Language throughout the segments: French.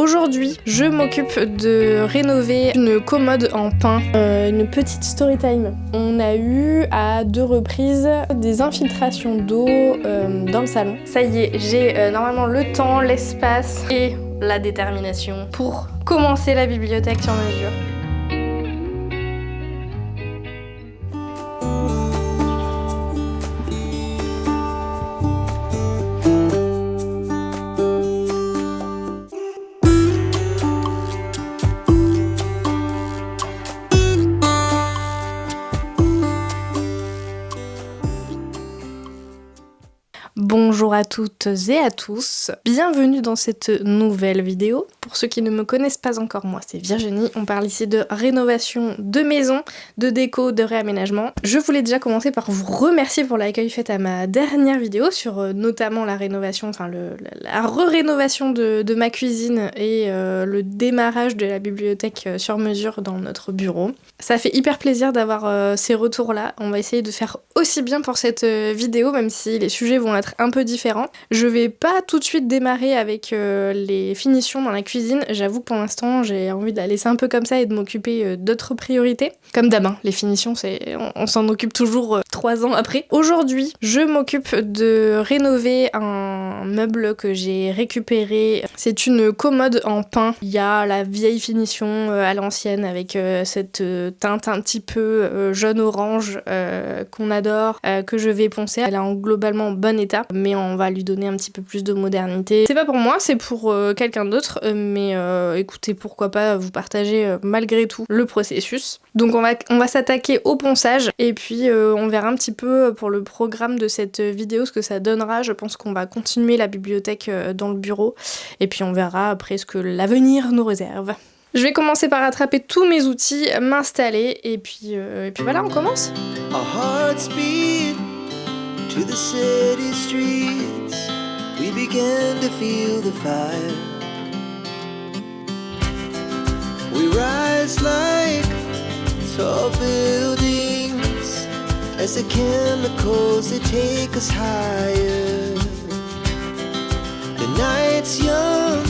Aujourd'hui, je m'occupe de rénover une commode en pin, une petite story time. On a eu à 2 reprises des infiltrations d'eau dans le salon. Ça y est, j'ai normalement le temps, l'espace et la détermination pour commencer la bibliothèque sur mesure. Bonjour à toutes et à tous, bienvenue dans cette nouvelle vidéo. Pour ceux qui ne me connaissent pas encore, moi c'est Virginie, on parle ici de rénovation de maison, de déco, de réaménagement. Je voulais déjà commencer par vous remercier pour l'accueil fait à ma dernière vidéo sur notamment la rénovation, la rénovation de ma cuisine et le démarrage de la bibliothèque sur mesure dans notre bureau. Ça fait hyper plaisir d'avoir ces retours-là. On va essayer de faire aussi bien pour cette vidéo, même si les sujets vont être un peu différents. Je vais pas tout de suite démarrer avec les finitions dans la cuisine. J'avoue que pour l'instant, j'ai envie de la laisser un peu comme ça et de m'occuper d'autres priorités. Comme d'hab, les finitions, on s'en occupe toujours 3 ans après. Aujourd'hui, je m'occupe de rénover un meuble que j'ai récupéré. C'est une commode en pin. Il y a la vieille finition à l'ancienne avec cette teinte un petit peu jaune-orange qu'on adore, que je vais poncer. Elle est en globalement bon état, mais on va lui donner un petit peu plus de modernité. C'est pas pour moi, c'est pour quelqu'un d'autre, mais écoutez, pourquoi pas vous partager malgré tout le processus. Donc on va s'attaquer au ponçage, et puis on verra un petit peu pour le programme de cette vidéo ce que ça donnera. Je pense qu'on va continuer la bibliothèque dans le bureau, et puis on verra après ce que l'avenir nous réserve. Je vais commencer par attraper tous mes outils, m'installer, et puis voilà, on commence. Our hearts beat to the city streets. We began to feel the fire. We rise like tall buildings as the chemicals they take us higher. The night's young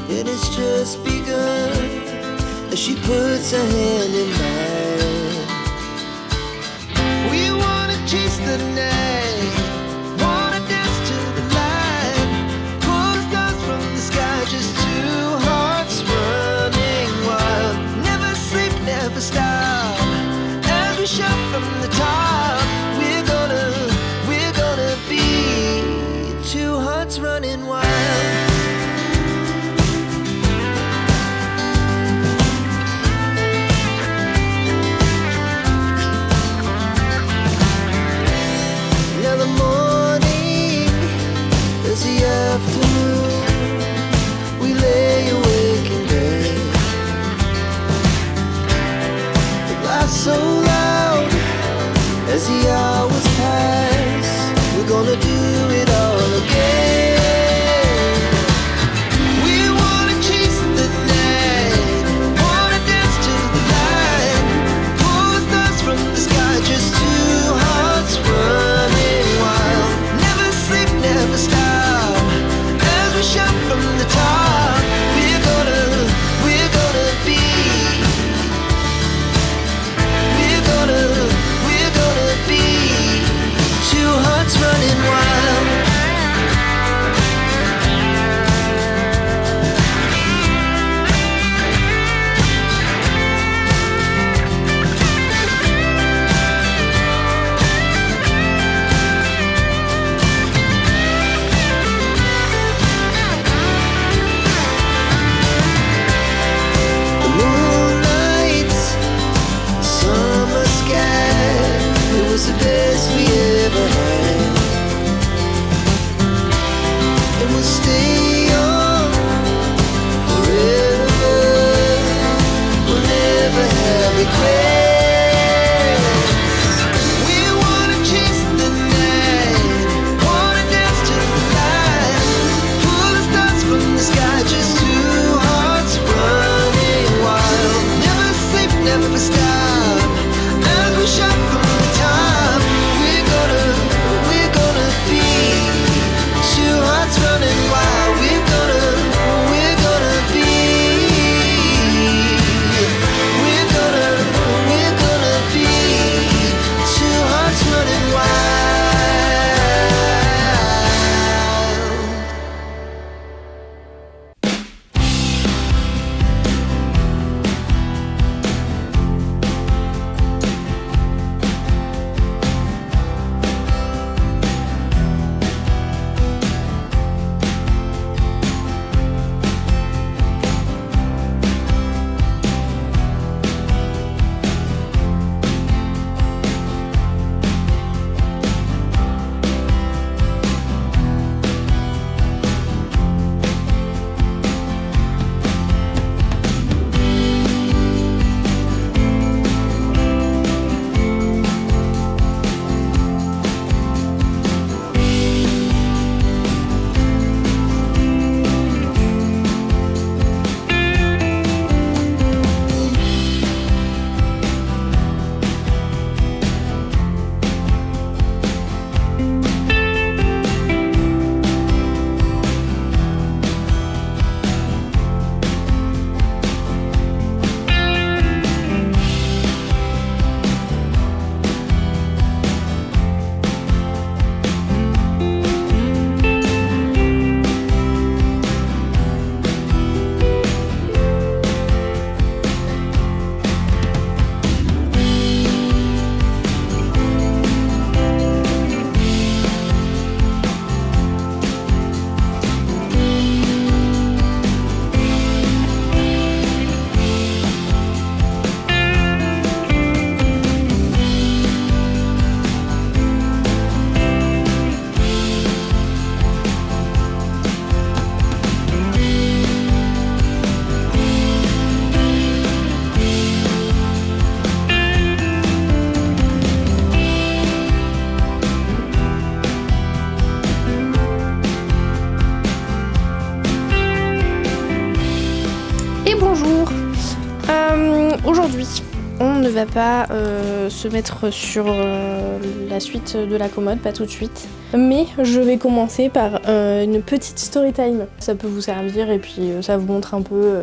and it's just begun as she puts her hand in mine. We wanna chase the night, wanna dance to the light, pull the stars from the sky, just 2 hearts running wild. Never sleep, never stop, as we shout from the top. We're gonna be 2 hearts running wild. bonjour. Aujourd'hui, on ne va pas se mettre sur la suite de la commode, pas tout de suite. Mais je vais commencer par une petite story time. Ça peut vous servir et puis ça vous montre un peu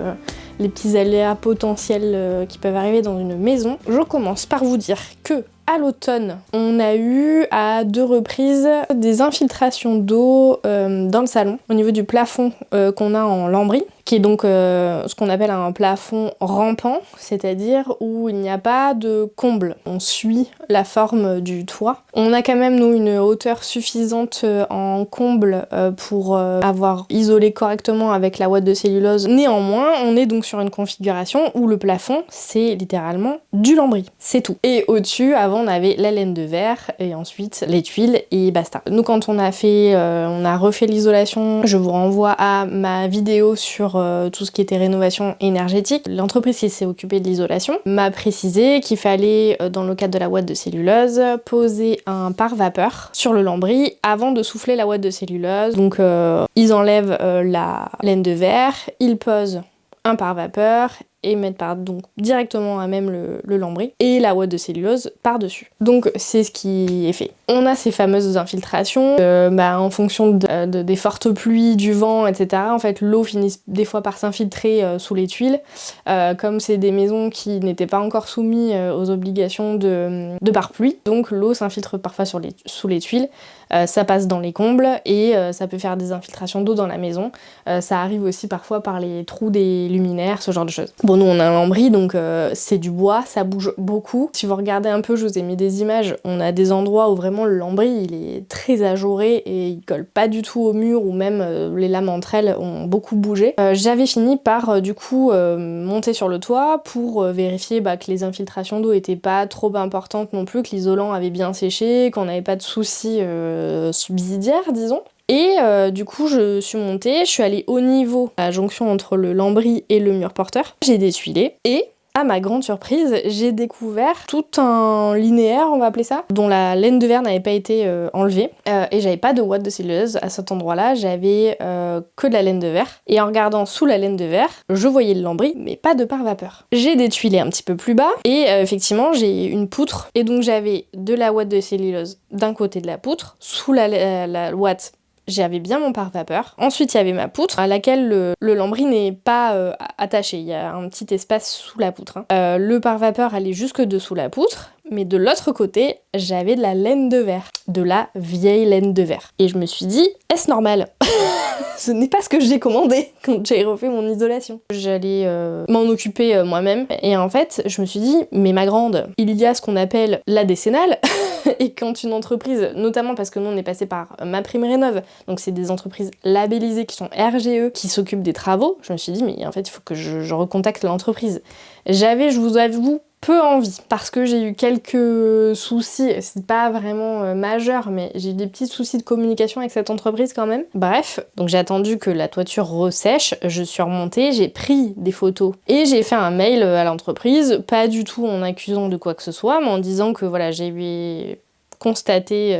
les petits aléas potentiels qui peuvent arriver dans une maison. Je commence par vous dire que à l'automne, on a eu à 2 reprises des infiltrations d'eau dans le salon, au niveau du plafond qu'on a en lambris, qui est donc ce qu'on appelle un plafond rampant, c'est-à-dire où il n'y a pas de comble. On suit la forme du toit. On a quand même, nous, une hauteur suffisante en comble pour avoir isolé correctement avec la ouate de cellulose. Néanmoins, on est donc sur une configuration où le plafond, c'est littéralement du lambris. C'est tout. Et au-dessus, avant, on avait la laine de verre et ensuite les tuiles et basta. Nous, quand on a refait l'isolation, je vous renvoie à ma vidéo sur tout ce qui était rénovation énergétique. L'entreprise qui s'est occupée de l'isolation m'a précisé qu'il fallait, dans le cadre de la ouate de cellulose, poser un pare-vapeur sur le lambris avant de souffler la ouate de cellulose. Donc ils enlèvent la laine de verre, ils posent un pare-vapeur et mettre donc directement à même le lambris et la ouate de cellulose par-dessus. Donc c'est ce qui est fait. On a ces fameuses infiltrations, en fonction des fortes pluies, du vent, etc. En fait, l'eau finit des fois par s'infiltrer sous les tuiles. Comme c'est des maisons qui n'étaient pas encore soumises aux obligations de pare-pluie, donc l'eau s'infiltre parfois sous les tuiles. Ça passe dans les combles et ça peut faire des infiltrations d'eau dans la maison. Ça arrive aussi parfois par les trous des luminaires, ce genre de choses. Bon, nous on a un lambris, donc c'est du bois, ça bouge beaucoup. Si vous regardez un peu, je vous ai mis des images, on a des endroits où vraiment le lambris il est très ajouré et il colle pas du tout au mur, ou même les lames entre elles ont beaucoup bougé. J'avais fini par monter sur le toit pour vérifier que les infiltrations d'eau étaient pas trop importantes non plus, que l'isolant avait bien séché, qu'on n'avait pas de soucis subsidiaires, disons. Et du coup, je suis montée, je suis allée au niveau, à la jonction entre le lambris et le mur porteur. J'ai détuilé et, à ma grande surprise, j'ai découvert tout un linéaire, on va appeler ça, dont la laine de verre n'avait pas été enlevée. Et j'avais pas de ouate de cellulose à cet endroit-là, j'avais que de la laine de verre. Et en regardant sous la laine de verre, je voyais le lambris, mais pas de pare-vapeur. J'ai détuilé un petit peu plus bas et effectivement, j'ai une poutre. Et donc j'avais de la ouate de cellulose d'un côté de la poutre, sous la ouate. J'avais bien mon pare-vapeur. Ensuite, il y avait ma poutre à laquelle le lambris n'est pas attaché. Il y a un petit espace sous la poutre. Le pare-vapeur allait jusque dessous la poutre, mais de l'autre côté, j'avais de la laine de verre. De la vieille laine de verre. Et je me suis dit, est-ce normal ? Ce n'est pas ce que j'ai commandé quand j'ai refait mon isolation. J'allais m'en occuper moi-même. Et en fait, je me suis dit, mais ma grande, il y a ce qu'on appelle la décennale. Et quand une entreprise, notamment parce que nous on est passé par MaPrimeRénov', donc c'est des entreprises labellisées qui sont RGE, qui s'occupent des travaux, je me suis dit, mais en fait il faut que je recontacte l'entreprise. J'avais, je vous avoue, peu envie, parce que j'ai eu quelques soucis, c'est pas vraiment majeur, mais j'ai eu des petits soucis de communication avec cette entreprise quand même. Bref, donc j'ai attendu que la toiture ressèche, je suis remontée, j'ai pris des photos et j'ai fait un mail à l'entreprise, pas du tout en accusant de quoi que ce soit, mais en disant que voilà, j'ai constaté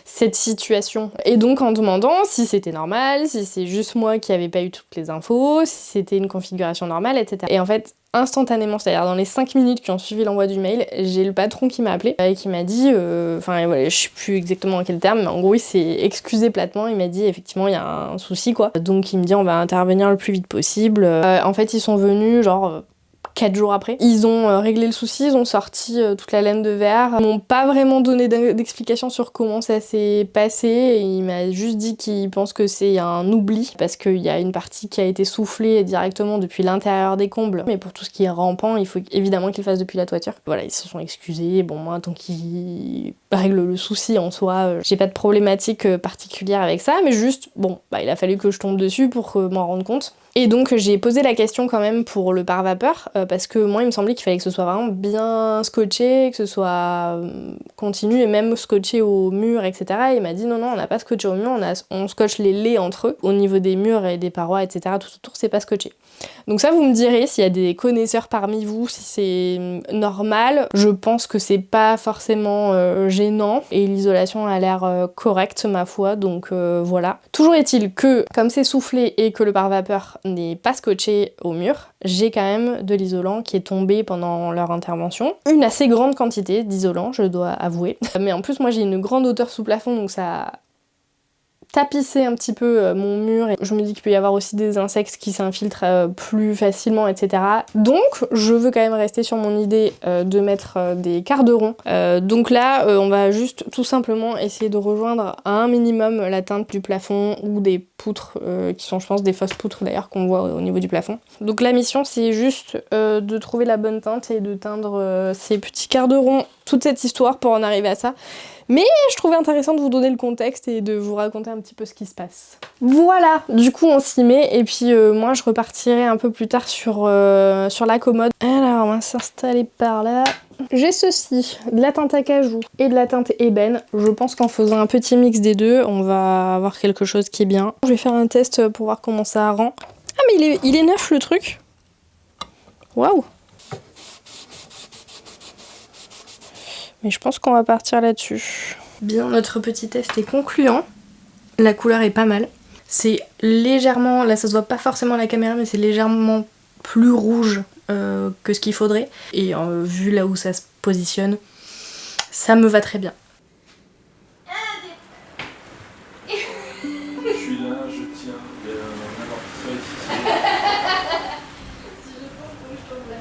cette situation. Et donc en demandant si c'était normal, si c'est juste moi qui avais pas eu toutes les infos, si c'était une configuration normale, etc. Et en fait, instantanément, c'est-à-dire dans les 5 minutes qui ont suivi l'envoi du mail, j'ai le patron qui m'a appelé et qui m'a dit, voilà, je sais plus exactement en quel terme, mais en gros il s'est excusé platement, il m'a dit effectivement il y a un souci quoi. Donc il me dit on va intervenir le plus vite possible. En fait ils sont venus genre 4 jours après. Ils ont réglé le souci, ils ont sorti toute la laine de verre. Ils m'ont pas vraiment donné d'explication sur comment ça s'est passé. Et il m'a juste dit qu'il pense que c'est un oubli, parce qu'il y a une partie qui a été soufflée directement depuis l'intérieur des combles. Mais pour tout ce qui est rampant, il faut évidemment qu'il le fasse depuis la toiture. Voilà, ils se sont excusés. Bon, moi, tant qu'ils règlent le souci en soi, j'ai pas de problématique particulière avec ça. Mais juste, bon, il a fallu que je tombe dessus pour m'en rendre compte. Et donc j'ai posé la question quand même pour le pare-vapeur, parce que moi il me semblait qu'il fallait que ce soit vraiment bien scotché, que ce soit continu et même scotché au mur, etc. Et il m'a dit non, on n'a pas scotché au mur, on scotche les laits entre eux, au niveau des murs et des parois, etc. Tout autour c'est pas scotché. Donc ça vous me direz s'il y a des connaisseurs parmi vous, si c'est normal. Je pense que c'est pas forcément gênant gênant et l'isolation a l'air correcte ma foi, donc voilà. Toujours est-il que comme c'est soufflé et que le pare-vapeur n'est pas scotché au mur, j'ai quand même de l'isolant qui est tombé pendant leur intervention. Une assez grande quantité d'isolant, je dois avouer. Mais en plus moi j'ai une grande hauteur sous plafond, donc ça tapisser un petit peu mon mur et je me dis qu'il peut y avoir aussi des insectes qui s'infiltrent plus facilement, etc. Donc je veux quand même rester sur mon idée de mettre des carderons. Donc là on va juste tout simplement essayer de rejoindre à un minimum la teinte du plafond ou des poutres qui sont je pense des fausses poutres d'ailleurs qu'on voit au niveau du plafond. Donc la mission c'est juste de trouver la bonne teinte et de teindre ces petits carderons, toute cette histoire pour en arriver à ça. Mais je trouvais intéressant de vous donner le contexte et de vous raconter un petit peu ce qui se passe. Voilà, du coup on s'y met et puis moi je repartirai un peu plus tard sur la commode. Alors on va s'installer par là. J'ai ceci, de la teinte acajou et de la teinte ébène. Je pense qu'en faisant un petit mix des deux, on va avoir quelque chose qui est bien. Je vais faire un test pour voir comment ça rend. Ah mais il est neuf le truc. Waouh. Mais je pense qu'on va partir là-dessus. Bien, notre petit test est concluant. La couleur est pas mal. C'est légèrement, là ça se voit pas forcément à la caméra, mais c'est légèrement plus rouge que ce qu'il faudrait. Et vu là où ça se positionne, ça me va très bien. Je suis là, je tiens, il y a un amortisseur ici. Si je pense que je tombe là.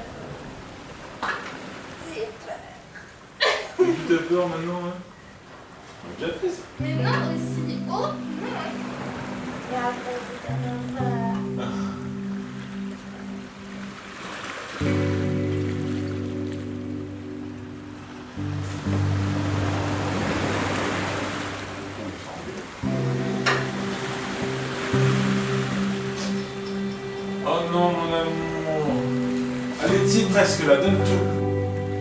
Tu as peur maintenant, hein? On a déjà fait ça. Mais non, aussi. Oh non. Et après, c'est quand même Oh non, mon amour. Allez, tiens presque là, donne tout.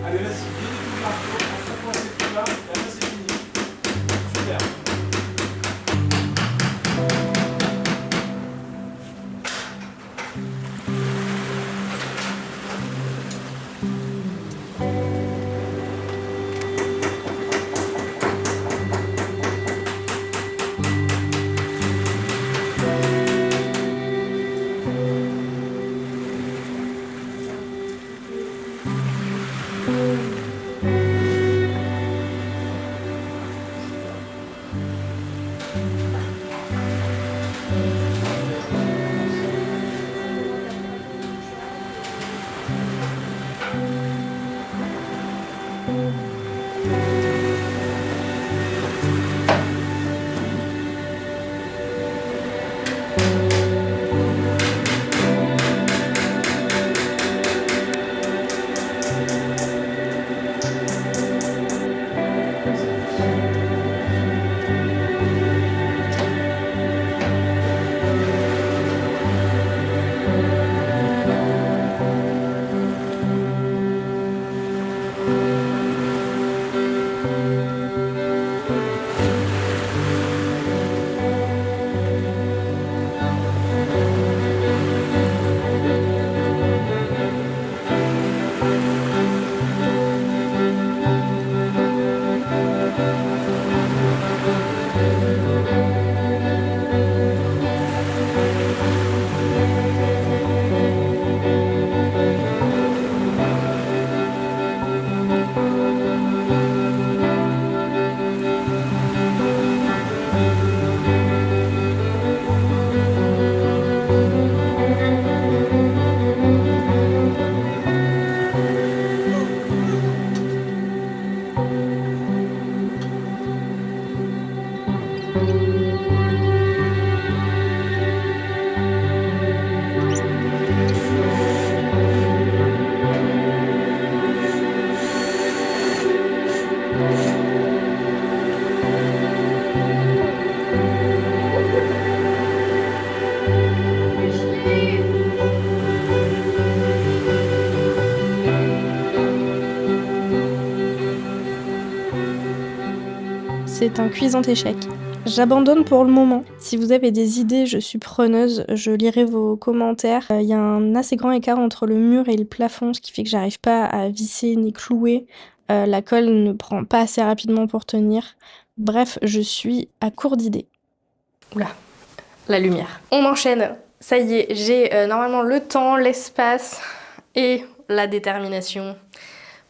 Allez, vas-y, viens tout partout. On s'approche ces trucs là, et après c'est fini. Super. C'est un cuisant échec. J'abandonne pour le moment. Si vous avez des idées, je suis preneuse, je lirai vos commentaires. Il y a un assez grand écart entre le mur et le plafond, ce qui fait que j'arrive pas à visser ni clouer La colle ne prend pas assez rapidement pour tenir. Bref, je suis à court d'idées. Oula, la lumière. On enchaîne. Ça y est, j'ai normalement le temps, l'espace et la détermination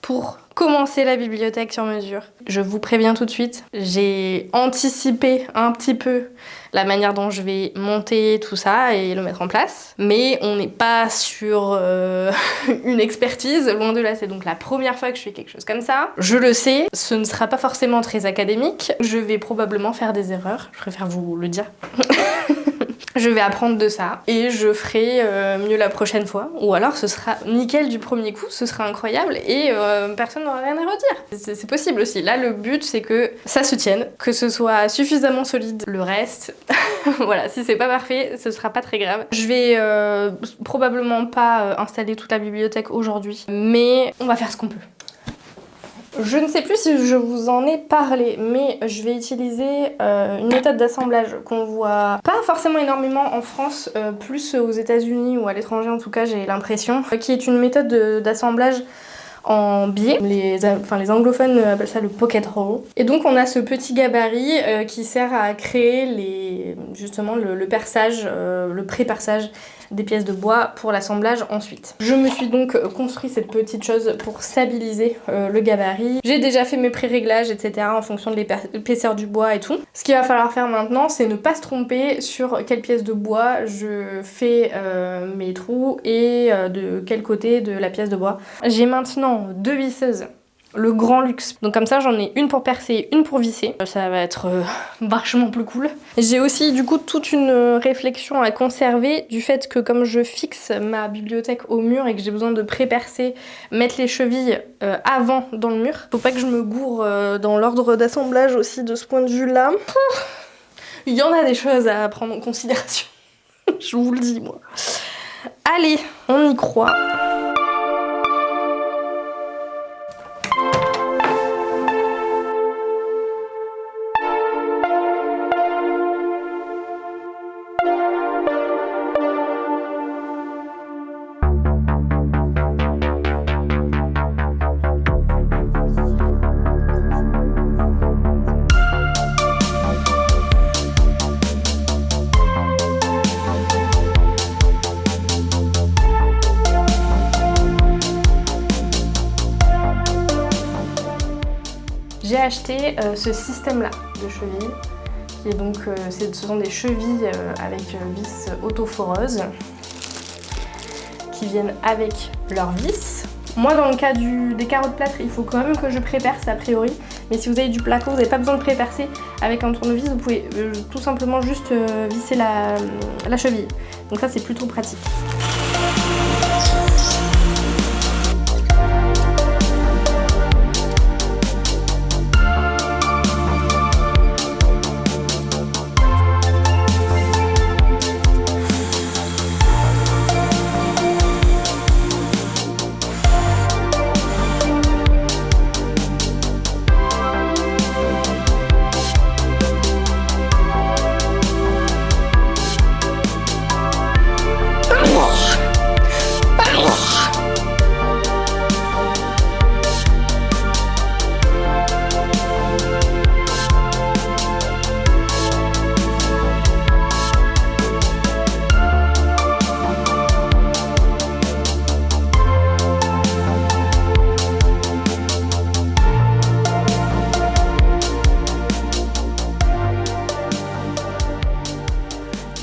pour commencer la bibliothèque sur mesure. Je vous préviens tout de suite, j'ai anticipé un petit peu la manière dont je vais monter tout ça et le mettre en place, mais on n'est pas sur une expertise, loin de là, c'est donc la première fois que je fais quelque chose comme ça. Je le sais, ce ne sera pas forcément très académique, je vais probablement faire des erreurs, je préfère vous le dire. Je vais apprendre de ça et je ferai mieux la prochaine fois. Ou alors ce sera nickel du premier coup, ce sera incroyable et personne n'aura rien à redire. C'est possible aussi. Là, le but, c'est que ça se tienne, que ce soit suffisamment solide. Le reste, voilà, si c'est pas parfait, ce sera pas très grave. Je vais probablement pas installer toute la bibliothèque aujourd'hui, mais on va faire ce qu'on peut. Je ne sais plus si je vous en ai parlé, mais je vais utiliser une méthode d'assemblage qu'on voit pas forcément énormément en France, plus aux États-Unis ou à l'étranger en tout cas, j'ai l'impression, qui est une méthode d'assemblage en biais. Les anglophones appellent ça le pocket hole. Et donc on a ce petit gabarit qui sert à créer justement le perçage, le pré-perçage des pièces de bois pour l'assemblage ensuite. Je me suis donc construit cette petite chose pour stabiliser le gabarit. J'ai déjà fait mes pré-réglages, etc. en fonction de l'épaisseur du bois et tout. Ce qu'il va falloir faire maintenant, c'est ne pas se tromper sur quelle pièce de bois je fais mes trous et de quel côté de la pièce de bois. J'ai maintenant 2 visseuses. Le grand luxe. Donc comme ça j'en ai une pour percer, une pour visser. Ça va être vachement plus cool. J'ai aussi du coup toute une réflexion à conserver du fait que comme je fixe ma bibliothèque au mur et que j'ai besoin de pré-percer, mettre les chevilles avant dans le mur. Faut pas que je me gourre dans l'ordre d'assemblage aussi de ce point de vue là. Il y en a des choses à prendre en considération. Je vous le dis moi. Allez, on y croit. J'ai acheté ce système-là de chevilles, qui est donc, ce sont des chevilles avec vis autoforeuses, qui viennent avec leurs vis. Moi, dans le cas des carreaux de plâtre, il faut quand même que je pré-perce a priori, mais si vous avez du placo, vous n'avez pas besoin de pré-percer. Avec un tournevis, vous pouvez tout simplement juste visser la cheville. Donc ça, c'est plutôt pratique.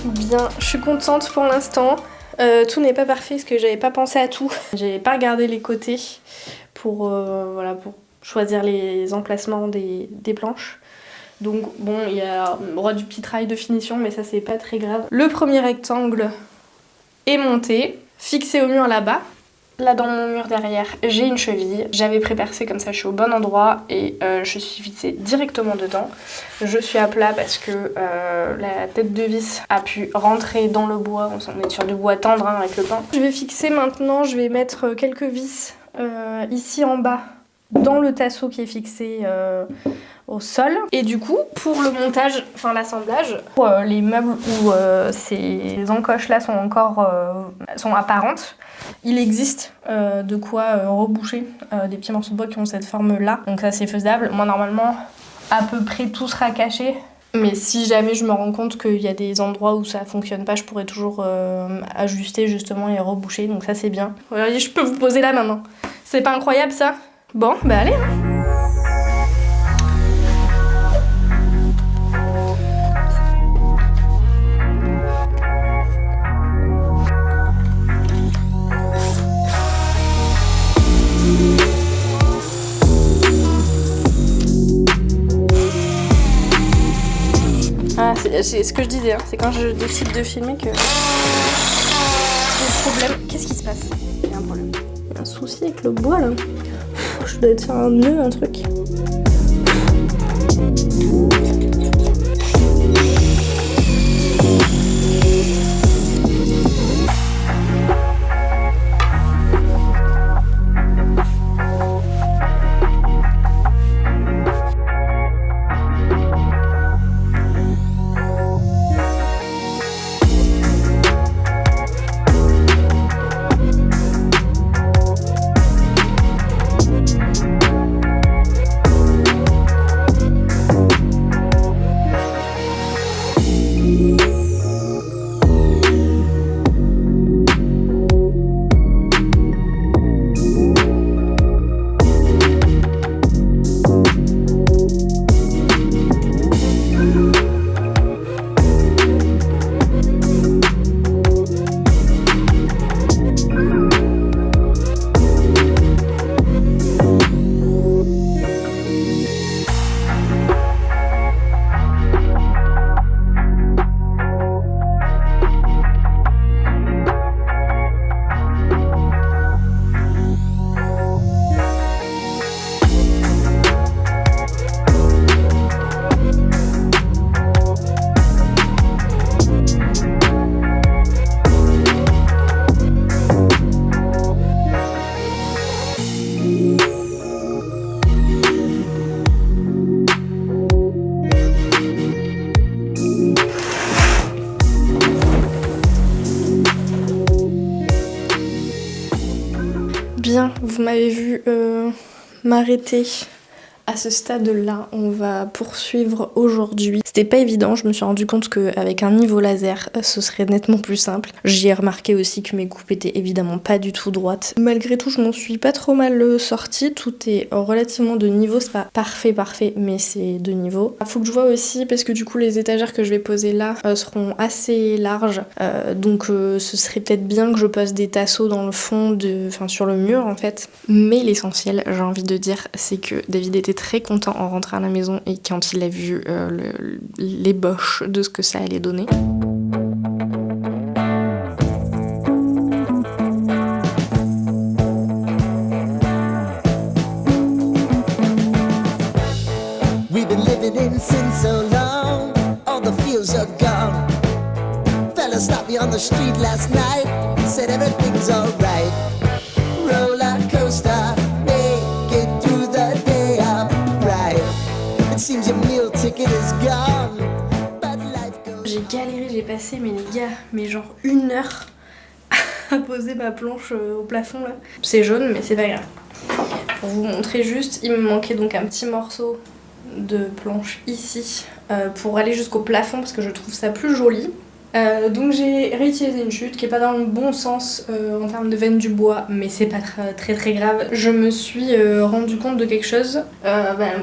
Bien, je suis contente pour l'instant. Tout n'est pas parfait parce que j'avais pas pensé à tout. J'avais pas regardé les côtés pour choisir les emplacements des planches. Donc bon, il y aura du petit travail de finition, mais ça c'est pas très grave. Le premier rectangle est monté, fixé au mur là-bas. Là dans mon mur derrière, j'ai une cheville. J'avais pré-percé comme ça, je suis au bon endroit et je suis fixée directement dedans. Je suis à plat parce que la tête de vis a pu rentrer dans le bois. On est sur du bois tendre hein, avec le pain. Je vais fixer maintenant, je vais mettre quelques vis ici en bas dans le tasseau qui est fixé au sol. Et du coup, pour le montage, enfin l'assemblage, pour les meubles où ces encoches là sont encore sont apparentes, il existe de quoi reboucher des petits morceaux de bois qui ont cette forme là, donc ça c'est faisable. Moi normalement à peu près tout sera caché, mais si jamais je me rends compte qu'il y a des endroits où ça fonctionne pas, je pourrais toujours ajuster justement et reboucher, donc ça c'est bien. Regardez, je peux vous poser là maintenant. C'est pas incroyable ça? Bon, bah allez hein. Ah, c'est ce que je disais, hein. C'est quand je décide de filmer que... C'est le problème. Qu'est-ce qui se passe? Il y a un problème. Il y a un souci avec le bois là. Je dois être sur un nœud, un truc. Bien, vous m'avez vu m'arrêter à ce stade-là. On va poursuivre aujourd'hui. C'était pas évident, je me suis rendu compte qu'avec un niveau laser, ce serait nettement plus simple. J'ai remarqué aussi que mes coupes étaient évidemment pas du tout droites. Malgré tout, je m'en suis pas trop mal sortie. Tout est relativement de niveau, c'est pas parfait, mais c'est de niveau. Faut que je vois aussi, parce que du coup, les étagères que je vais poser là seront assez larges. Donc ce serait peut-être bien que je pose des tasseaux dans le fond, sur le mur en fait. Mais l'essentiel, j'ai envie de dire, c'est que David était très content en rentrant à la maison et quand il a vu l'ébauche de ce que ça allait donner. We've been living in sin so long, all the fields are gone. Fella stopped me on the street last night, said everything's alright. Roller coaster, make it through the day, alright. It seems your meal ticket is gone, but life goes. J'ai galéré, j'ai passé, mais les gars, genre 1 heure à poser ma planche au plafond là. C'est jaune, mais c'est pas grave. Pour vous montrer juste, il me manquait donc un petit morceau de planche ici pour aller jusqu'au plafond parce que je trouve ça plus joli. Donc j'ai réutilisé une chute qui est pas dans le bon sens en termes de veine du bois, mais c'est pas très grave. Je me suis rendu compte de quelque chose,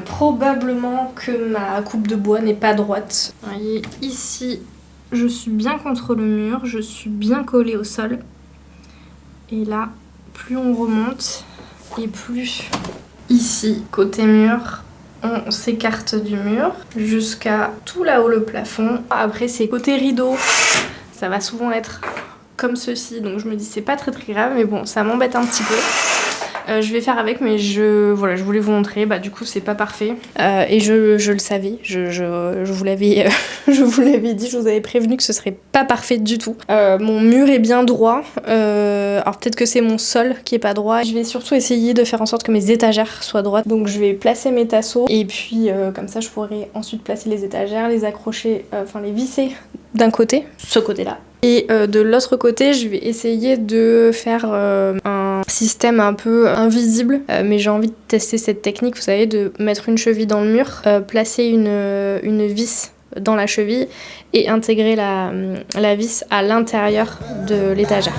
probablement que ma coupe de bois n'est pas droite. Vous voyez, ici je suis bien contre le mur, je suis bien collée au sol, et là plus on remonte et plus ici côté mur on s'écarte du mur jusqu'à tout là-haut le plafond. Après c'est côté rideau, ça va souvent être comme ceci, donc je me dis c'est pas très grave, mais bon ça m'embête un petit peu. je vais faire avec, mais je voulais vous montrer. Bah du coup c'est pas parfait et je le savais. Je vous l'avais je vous l'avais dit, je vous avais prévenu que ce serait pas parfait du tout. Mon mur est bien droit. Alors peut-être que c'est mon sol qui est pas droit. Je vais surtout essayer de faire en sorte que mes étagères soient droites. Donc je vais placer mes tasseaux et puis comme ça je pourrai ensuite placer les étagères, les accrocher, les visser d'un côté, ce côté-là. Et de l'autre côté, je vais essayer de faire un système un peu invisible, mais j'ai envie de tester cette technique, vous savez, de mettre une cheville dans le mur, placer une vis dans la cheville et intégrer la vis à l'intérieur de l'étagère.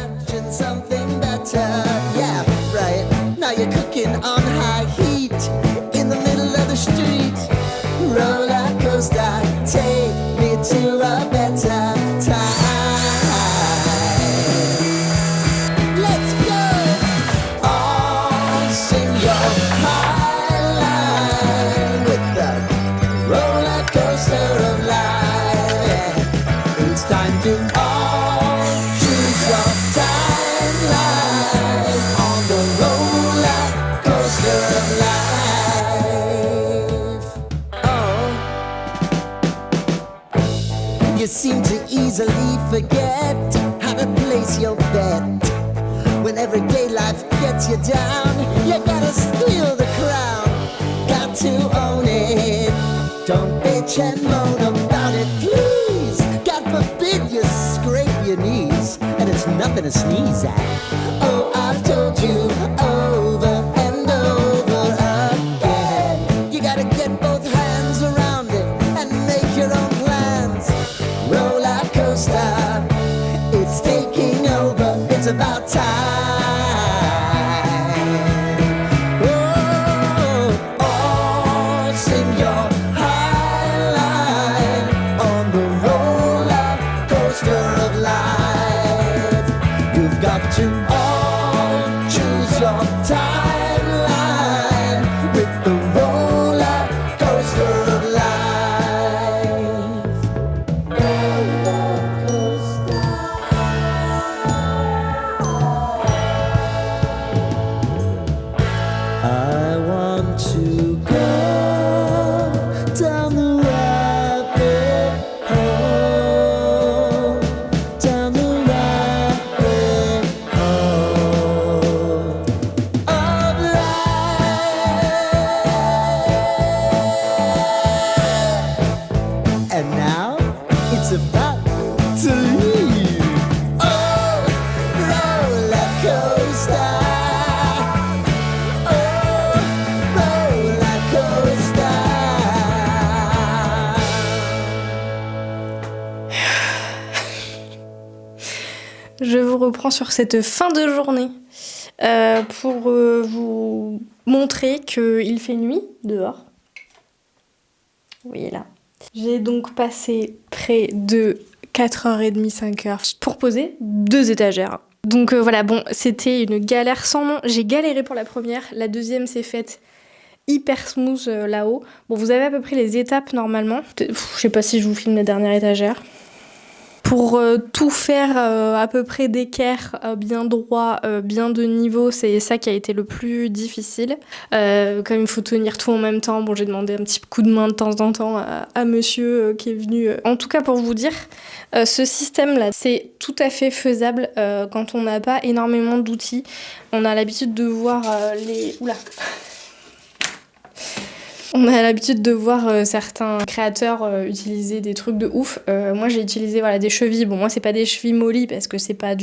Something better, yeah, right. Now you're cooking on high heat in the middle of the street. Roller coaster, take me to a better time. Let's go. All sing your high line with the roller coaster of life. It's time to all choose your timeline on the roller coaster of life. Oh, you seem to easily forget how to place your bet. When everyday life gets you down, you gotta steal the crown. Got to own it. Don't bitch and moan about it, please. God forbid you scrape your knees, and it's nothing to sneeze at. Oh, I've told you over and over again. You gotta get both hands around it and make your own plans. Roller coaster, it's taking over. It's about time. Oh, all sing your high line on the roller coaster of life. You've got to all choose your timeline with the roller coaster of life. Roller coaster. I want to go down the rabbit hole, down the rabbit hole of life. And now it's about to leave. Oh, roller coaster. Oh, roller coaster. Je vous reprends sur cette fin de journée pour vous montrer qu'il fait nuit dehors. Vous voyez là. J'ai donc passé près de 4h30, 5h pour poser 2 étagères. Donc voilà, bon, c'était une galère sans nom. J'ai galéré pour la première, la deuxième s'est faite hyper smooth là-haut. Bon, vous avez à peu près les étapes normalement. Je sais pas si je vous filme la dernière étagère. Pour tout faire à peu près d'équerre, bien droit, bien de niveau, c'est ça qui a été le plus difficile. Comme il faut tenir tout en même temps, bon, j'ai demandé un petit coup de main de temps en temps à monsieur qui est venu. En tout cas, pour vous dire, ce système-là, c'est tout à fait faisable quand on n'a pas énormément d'outils. On a l'habitude de voir les... Oula. On a l'habitude de voir certains créateurs utiliser des trucs de ouf. Moi, j'ai utilisé des chevilles. Bon, moi, c'est pas des chevilles mollies parce que c'est pas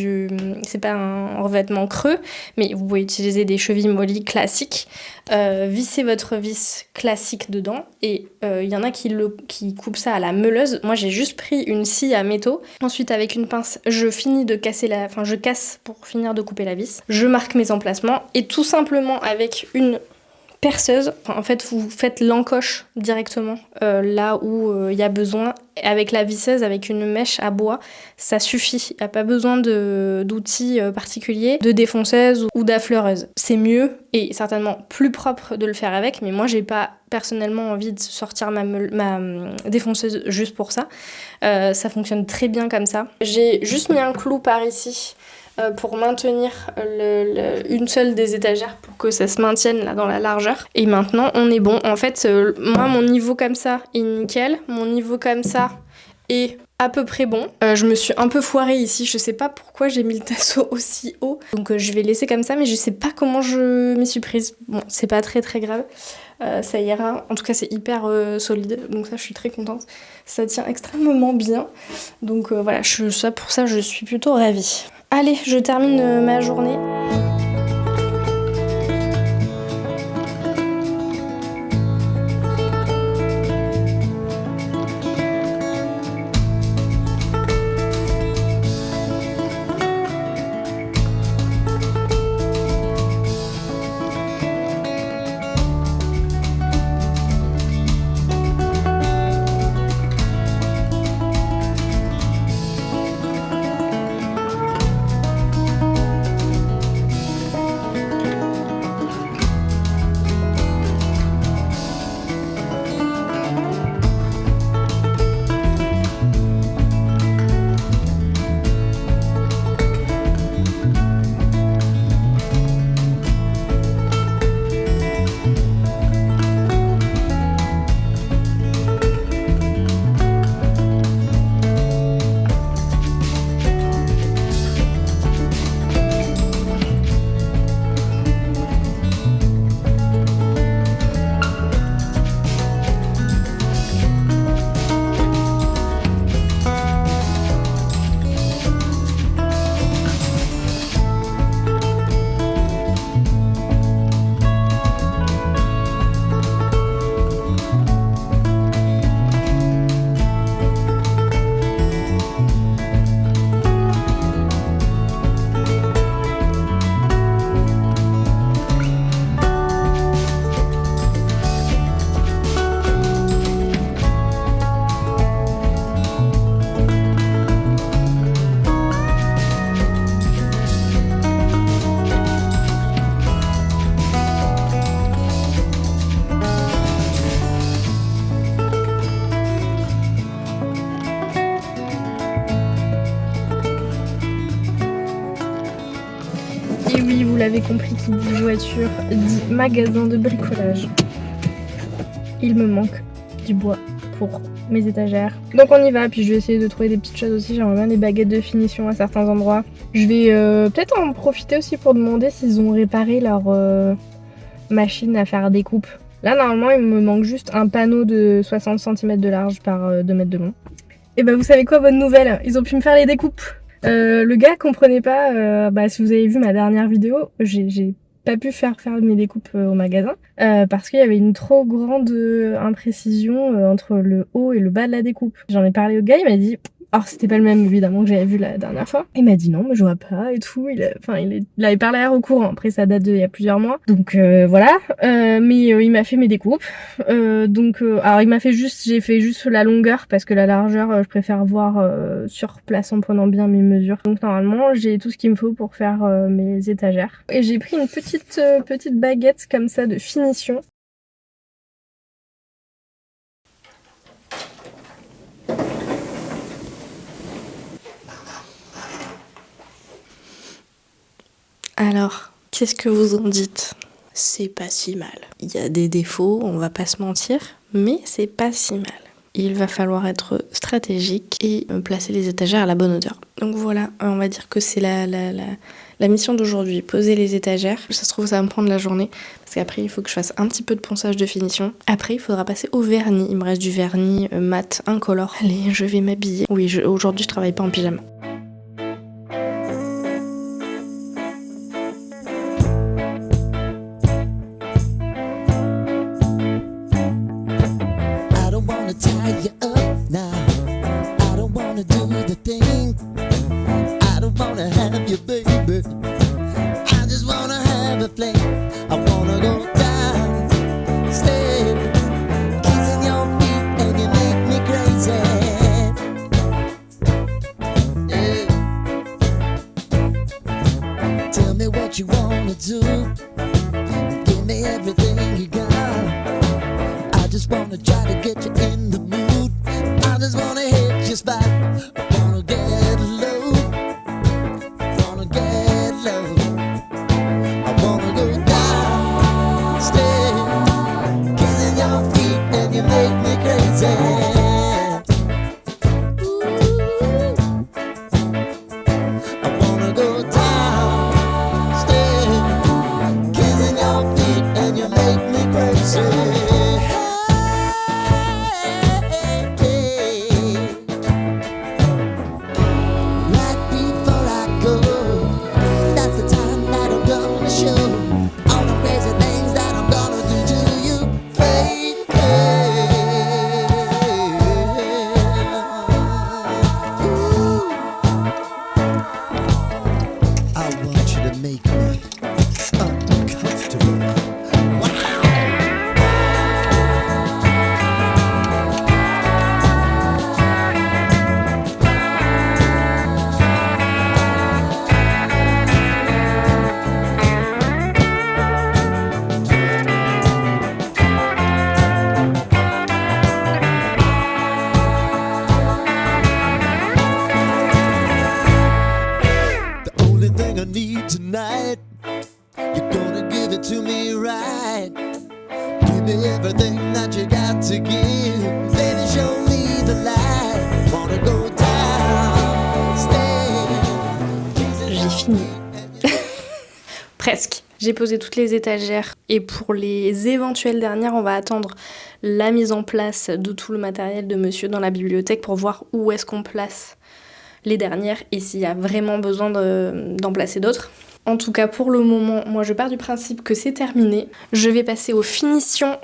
un revêtement creux, mais vous pouvez utiliser des chevilles mollies classiques. Vissez votre vis classique dedans et il y en a qui coupent ça à la meuleuse. Moi, j'ai juste pris une scie à métaux. Ensuite, avec une pince, je casse pour finir de couper la vis. Je marque mes emplacements et tout simplement avec une perceuse, en fait vous faites l'encoche directement là où il y a besoin. Avec la visseuse, avec une mèche à bois, ça suffit. Il n'y a pas besoin d'outils particuliers, de défonceuse ou d'affleureuse. C'est mieux et certainement plus propre de le faire avec, mais moi j'ai pas personnellement envie de sortir ma défonceuse juste pour ça. Ça fonctionne très bien comme ça. J'ai juste mis un clou par ici pour maintenir une seule des étagères pour que ça se maintienne là dans la largeur. Et maintenant on est bon. En fait, moi mon niveau comme ça est nickel, mon niveau comme ça est à peu près bon. Je me suis un peu foirée ici, je sais pas pourquoi j'ai mis le tasseau aussi haut. Donc je vais laisser comme ça, mais je sais pas comment je m'y suis prise. Bon, c'est pas très grave. Ça ira. En tout cas, c'est hyper solide. Donc ça, je suis très contente. Ça tient extrêmement bien. Donc voilà, pour ça, je suis plutôt ravie. Allez, je termine ma journée. Et oui, vous l'avez compris, qui dit voiture dit magasin de bricolage. Il me manque du bois pour mes étagères. Donc on y va, puis je vais essayer de trouver des petites choses aussi. J'aimerais bien des baguettes de finition à certains endroits. Je vais peut-être en profiter aussi pour demander s'ils ont réparé leur machine à faire des coupes. Là normalement il me manque juste un panneau de 60 cm de large par 2 mètres de long. Et bah vous savez quoi, bonne nouvelle, ils ont pu me faire les découpes. Le gars comprenait pas, si vous avez vu ma dernière vidéo, j'ai pas pu faire mes découpes au magasin parce qu'il y avait une trop grande imprécision entre le haut et le bas de la découpe. J'en ai parlé au gars, il m'a dit, alors c'était pas le même évidemment que j'avais vu la dernière fois. Il m'a dit non mais je vois pas et tout, il avait pas l'air au courant, après ça date d'il y a plusieurs mois. Donc voilà, mais il m'a fait mes découpes. Alors j'ai fait juste la longueur parce que la largeur je préfère voir sur place en prenant bien mes mesures. Donc normalement j'ai tout ce qu'il me faut pour faire mes étagères. Et j'ai pris une petite baguette comme ça de finition. Alors, qu'est-ce que vous en dites? C'est pas si mal. Il y a des défauts, on va pas se mentir, mais c'est pas si mal. Il va falloir être stratégique et placer les étagères à la bonne hauteur. Donc voilà, on va dire que c'est la mission d'aujourd'hui, poser les étagères. Ça se trouve, ça va me prendre la journée, parce qu'après, il faut que je fasse un petit peu de ponçage de finition. Après, il faudra passer au vernis. Il me reste du vernis mat incolore. Allez, je vais m'habiller. Oui, aujourd'hui, je travaille pas en pyjama. You wanna do, give me everything you got. I just wanna try to get you in the mood. I just wanna hit your spot. I wanna get low, wanna get to make me uncomfortable. The only thing I need tonight, you're gonna give it to me right. Give me everything that you got to give. Baby, show me the light. Wanna go down, stay. J'ai fini. Presque. J'ai posé toutes les étagères et pour les éventuelles dernières, on va attendre la mise en place de tout le matériel de monsieur dans la bibliothèque pour voir où est-ce qu'on place les dernières et s'il y a vraiment besoin d'en placer d'autres. En tout cas, pour le moment, moi je pars du principe que c'est terminé. Je vais passer aux finitions.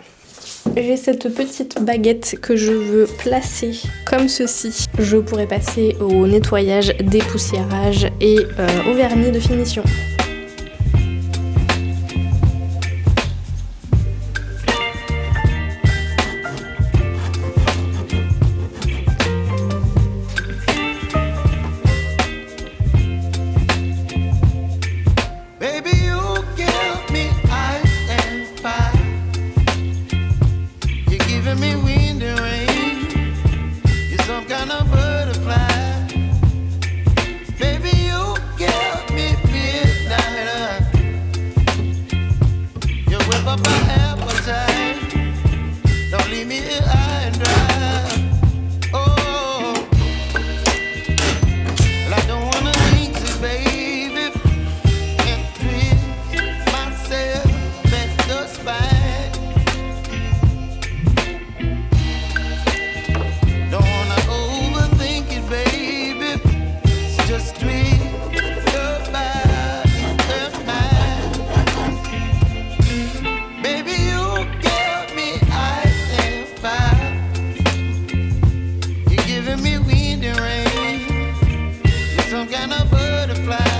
J'ai cette petite baguette que je veux placer comme ceci. Je pourrais passer au nettoyage, dépoussiérage et au vernis de finition. Baby, you give me ice and fire. You're giving me wind and rain. You're some kind of butterfly. Baby, you give me midnight. You whip up my appetite. Don't leave me here high and dry. Oh, well, I don't wanna jinx it, baby. And twist myself at the spine. Don't wanna overthink it, baby. It's just twist your body and mine. Baby, you give me ice and fire. You're giving me wind and rain. You're some kind of butterfly.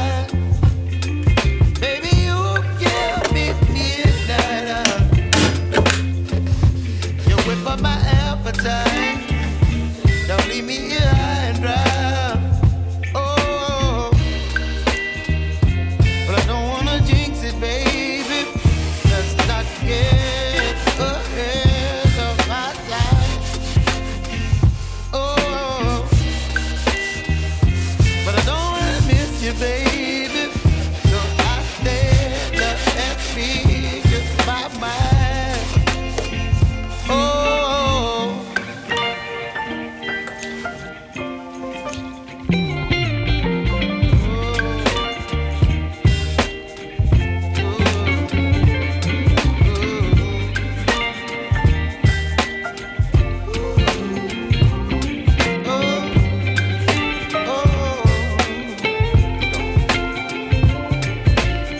Baby, you give me midnight. You whip up my appetite. Don't leave me here high and dry. Oh, but I don't wanna jinx it, baby. Let's not get ahead of my time. Oh, but I don't wanna miss you, baby. So I stand up and speak my mind. Oh.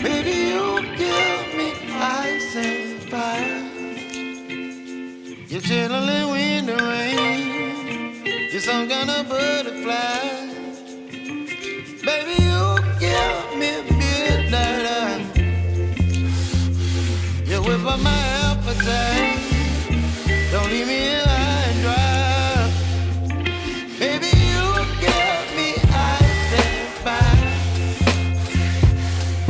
Baby, you give me ice and fire. You're chilling wind and rain. You're some kind of butterfly. Baby, you give me midnight. You whip up my appetite. Don't leave me here high and dry. Baby, you give me ice and fire.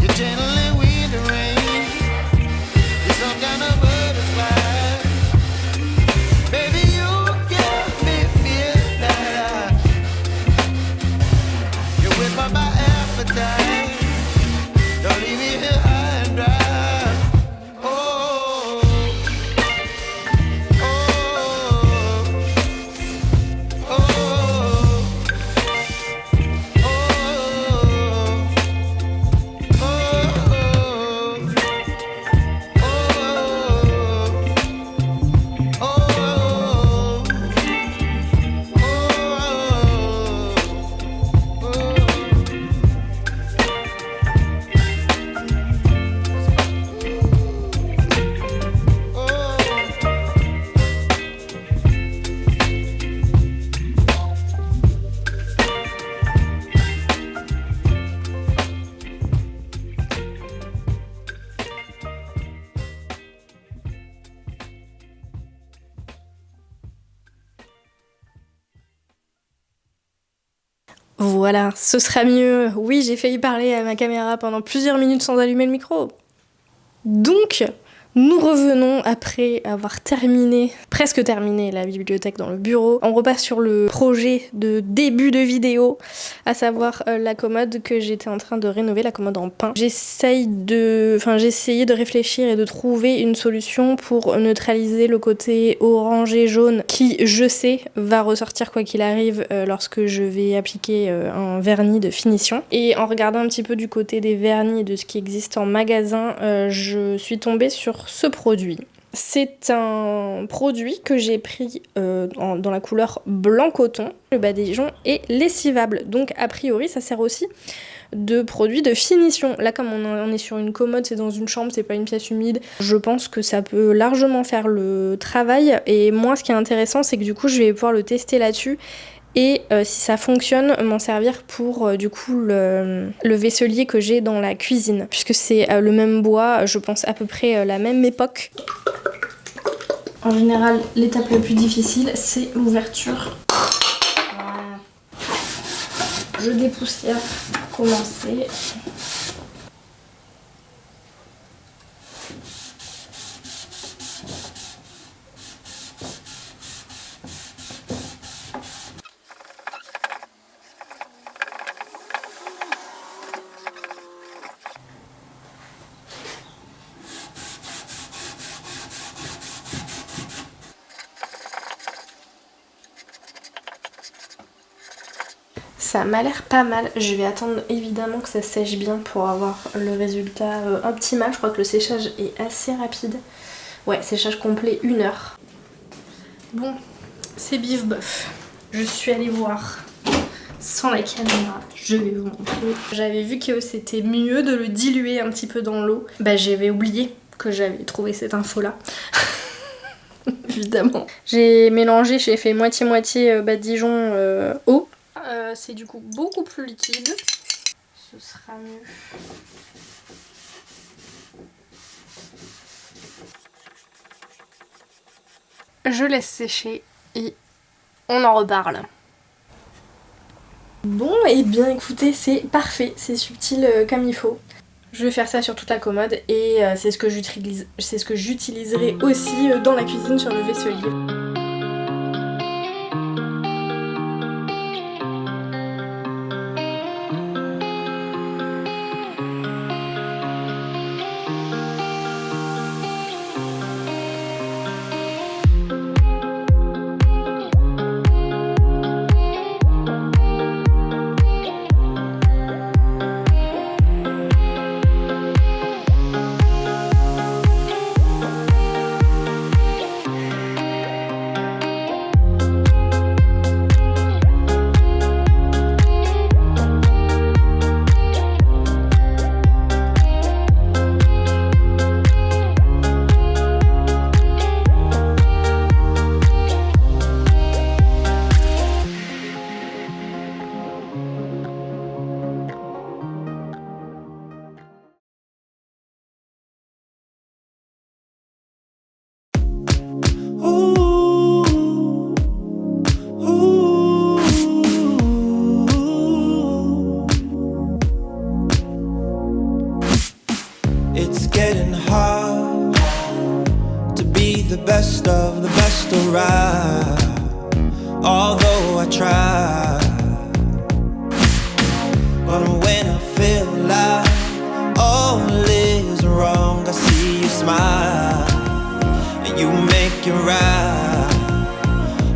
You're channeling wind and rain. You're some kind of butterfly. Baby, you give me midnight. You whip up my appetite. Don't leave me here high and dry. Oh, oh, oh, oh, oh. voilà, ce sera mieux. Oui, j'ai failli parler à ma caméra pendant plusieurs minutes sans allumer le micro. Donc, nous revenons après avoir presque terminé la bibliothèque dans le bureau. On repasse sur le projet de début de vidéo, à savoir la commode que j'étais en train de rénover, la commode en pin. J'ai essayé de réfléchir et de trouver une solution pour neutraliser le côté orange et jaune qui, je sais, va ressortir quoi qu'il arrive lorsque je vais appliquer un vernis de finition. Et en regardant un petit peu du côté des vernis et de ce qui existe en magasin, je suis tombée sur ce produit. C'est un produit que j'ai pris dans la couleur blanc coton. Le badigeon est lessivable, donc a priori ça sert aussi de produit de finition. Là, comme on est sur une commode, c'est dans une chambre, c'est pas une pièce humide, je pense que ça peut largement faire le travail. Et moi, ce qui est intéressant, c'est que du coup je vais pouvoir le tester là-dessus et si ça fonctionne, m'en servir pour du coup le vaisselier que j'ai dans la cuisine, puisque c'est le même bois, je pense à peu près la même époque. En général, l'étape la plus difficile, c'est l'ouverture. Voilà. Je dépoussière pour commencer. Ça m'a l'air pas mal, je vais attendre évidemment que ça sèche bien pour avoir le résultat optimal. Je crois que le séchage est assez rapide. Ouais, séchage complet 1 heure. Bon, c'est bif bof. Je suis allée voir sans la caméra, je vais vous montrer. J'avais vu que c'était mieux de le diluer un petit peu dans l'eau. Bah j'avais oublié que j'avais trouvé cette info là. Évidemment. J'ai mélangé, j'ai fait moitié-moitié badigeon eau. C'est du coup beaucoup plus liquide. Ce sera mieux. Je laisse sécher et on en reparle. Bon, et bien écoutez, c'est parfait, c'est subtil comme il faut. Je vais faire ça sur toute la commode et c'est ce que j'utiliserai aussi dans la cuisine sur le vaisselier. It's getting hard to be the best around. Although I try, but when I feel like all is wrong, I see you smile and you make it right.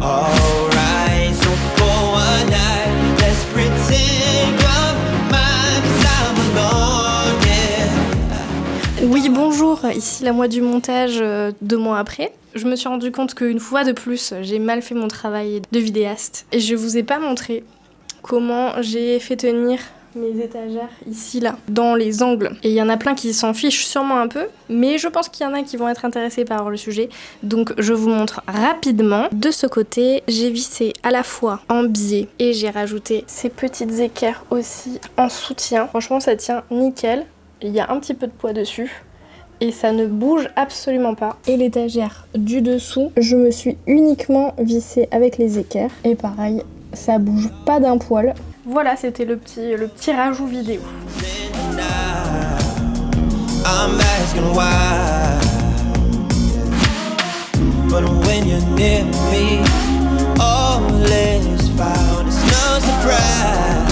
Alright, so for one night, let's pretend you're mine, 'cause I'm alone, yeah. Oui, bonjour, ici la moi du montage 2 mois après. Je me suis rendu compte qu'une fois de plus, j'ai mal fait mon travail de vidéaste. Et je vous ai pas montré comment j'ai fait tenir mes étagères ici, là, dans les angles. Et il y en a plein qui s'en fichent sûrement un peu, mais je pense qu'il y en a qui vont être intéressés par le sujet. Donc je vous montre rapidement. De ce côté, j'ai vissé à la fois en biais et j'ai rajouté ces petites équerres aussi en soutien. Franchement, ça tient nickel. Il y a un petit peu de poids dessus. Et ça ne bouge absolument pas. Et l'étagère du dessous, je me suis uniquement vissée avec les équerres. Et pareil, ça bouge pas d'un poil. Voilà, c'était le petit rajout vidéo. I'm asking why, but when you're near me, all is found. It's no surprise.